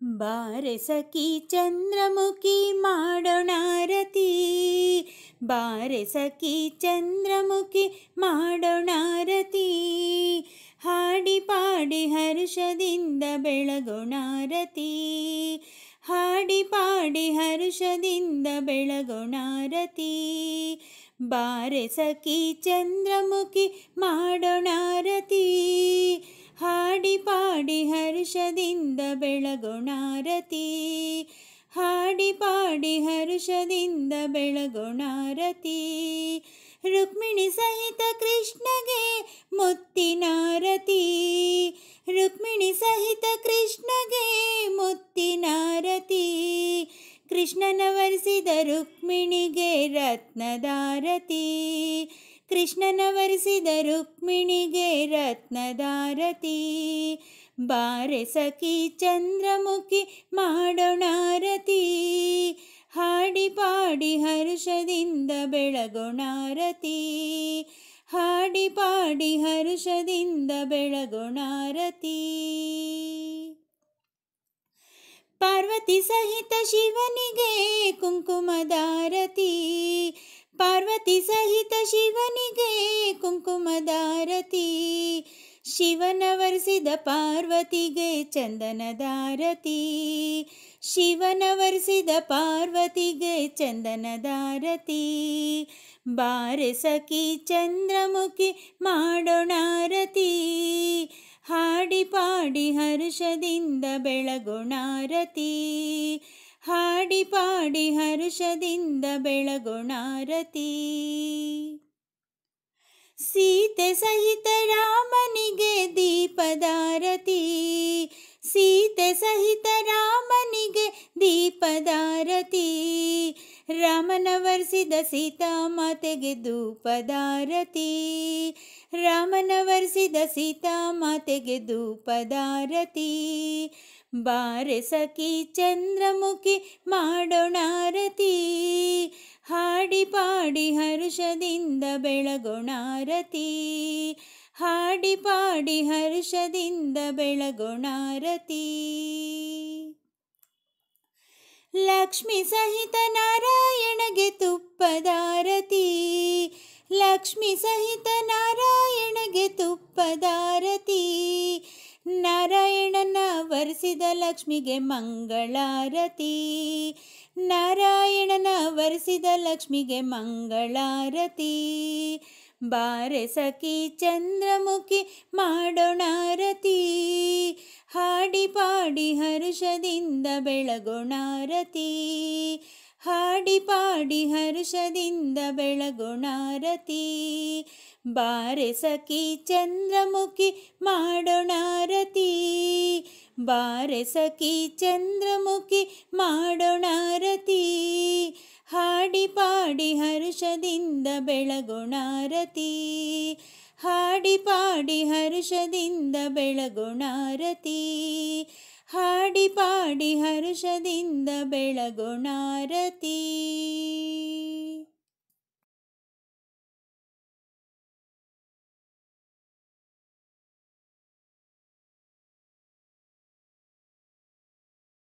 ಬಾರೆ ಸಖಿ ಚಂದ್ರಮುಖಿ ಮಾಡೋಣಾರತಿ, ಬಾರೆ ಸಖಿ ಚಂದ್ರಮುಖಿ ಮಾಡೋಣಾರತಿ. ಹಾಡಿ ಪಾಡಿ ಹರ್ಷದಿಂದ ಬೆಳಗೋಣಾರತಿ, ಹಾಡಿ ಪಾಡಿ ಹರ್ಷದಿಂದ ಬೆಳಗೋಣಾರತಿ. ಬಾರೆ ಸಖಿ ಚಂದ್ರಮುಖಿ ಮಾಡೋಣಾರತಿ, ಹಾಡಿ ಪಾಡಿ ಹರ್ಷದಿಂದ ಬೆಳಗೋಣಾರತಿ, ಹಾಡಿ ಪಾಡಿ ಹರ್ಷದಿಂದ ಬೆಳಗೋಣಾರತಿ. ರುಕ್ಮಿಣಿ ಸಹಿತ ಕೃಷ್ಣಗೆ ಮುತ್ತಿನಾರತಿ, ರುಕ್ಮಿಣಿ ಸಹಿತ ಕೃಷ್ಣಗೆ ಮುತ್ತಿನಾರತಿ. ಕೃಷ್ಣನ ವರಿಸಿದ ರುಕ್ಮಿಣಿಗೆ ರತ್ನದಾರತಿ, ಕೃಷ್ಣನ ವರಿಸಿದ ರುಕ್ಮಿಣಿಗೆ ರತ್ನದಾರತಿ. ಬಾರೆ ಸಖಿ ಚಂದ್ರಮುಖಿ ಮಾಡೋಣಾರತಿ, ಹಾಡಿ ಪಾಡಿ ಹರ್ಷದಿಂದ ಬೆಳಗೋಣಾರತಿ, ಹಾಡಿ ಪಾಡಿ ಹರ್ಷದಿಂದ ಬೆಳಗೋಣಾರತಿ. ಪಾರ್ವತಿ ಸಹಿತ ಶಿವನಿಗೆ ಕುಂಕುಮದಾರತಿ, ಪಾರ್ವತಿ ಸಹಿತ ಶಿವನಿಗೆ ಕುಂಕುಮದಾರತಿ. ಶಿವನ ವರಿಸಿದ ಪಾರ್ವತಿಗೆ ಚಂದನದಾರತಿ, ಶಿವನ ವರಿಸಿದ ಪಾರ್ವತಿಗೆ ಚಂದನದಾರತಿ. ಬಾರೆ ಸಖಿ ಚಂದ್ರಮುಖಿ ಮಾಡೋಣಾರತಿ, ಹಾಡಿ ಪಾಡಿ ಹರ್ಷದಿಂದ ಬೆಳಗೋಣಾರತಿ, ಹಾಡಿ ಪಾಡಿ ಹರ್ಷದಿಂದ ಬೆಳಗೋಣಾರತಿ. ಸೀತೆ ಸಹಿತ ರಾಮನಿಗೆ ದೀಪದಾರತಿ, ಸೀತೆ ಸಹಿತ ರಾಮನಿಗೆ ದೀಪದಾರತಿ. ರಾಮನ ವರಿಸಿದ ಸೀತಾಮಾತೆಗೆ ಧೂಪದಾರತಿ, ರಾಮನ ವರಿಸಿದ ಸೀತಾಮಾತೆಗೆ ಧೂಪದಾರತಿ. ಬಾರೆ ಸಖಿ ಚಂದ್ರಮುಖಿ ಮಾಡೋಣಾರತಿ, ಹಾಡಿ ಪಾಡಿ ಹರ್ಷದಿಂದ ಬೆಳಗೋಣಾರತಿ, ಹಾಡಿ ಪಾಡಿ ಹರ್ಷದಿಂದ ಬೆಳಗೋಣಾರತಿ. ಲಕ್ಷ್ಮಿ ಸಹಿತ ನಾರಾಯಣಗೆ ತುಪ್ಪದಾರತಿ, ಲಕ್ಷ್ಮಿ ಸಹಿತ ನಾರಾಯಣಗೆ ತುಪ್ಪದಾರತಿ. ನಾರಾಯಣನ ವರಿಸಿದ ಲಕ್ಷ್ಮಿಗೆ ಮಂಗಳಾರತಿ, ನಾರಾಯಣನ ವರಿಸಿದ ಲಕ್ಷ್ಮಿಗೆ ಮಂಗಳಾರತಿ. ಬಾರೆ ಸಖಿ ಚಂದ್ರಮುಖಿ ಮಾಡೋಣಾರತಿ, ಹಾಡಿ ಪಾಡಿ ಹರ್ಷದಿಂದ ಬೆಳಗೋಣಾರತಿ, ಹಾಡಿ ಪಾಡಿ ಹರ್ಷದಿಂದ ಬೆಳಗೋಣಾರತಿ. ಬಾರೆ ಸಖಿ ಚಂದ್ರಮುಖಿ ಮಾಡೋಣಾರತಿ, ಬಾರೆ ಸಖಿ ಚಂದ್ರಮುಖಿ ಮಾಡೋಣಾರತಿ, ಹಾಡಿ ಪಾಡಿ ಹರ್ಷದಿಂದ ಬೆಳಗೋಣಾರತಿ, ಹಾಡಿ ಪಾಡಿ ಹರ್ಷದಿಂದ ಬೆಳಗೋಣಾರತಿ, ಹಾಡಿ ಪಾಡಿ ಹರ್ಷದಿಂದ ಬೆಳಗೋಣಾರತಿ.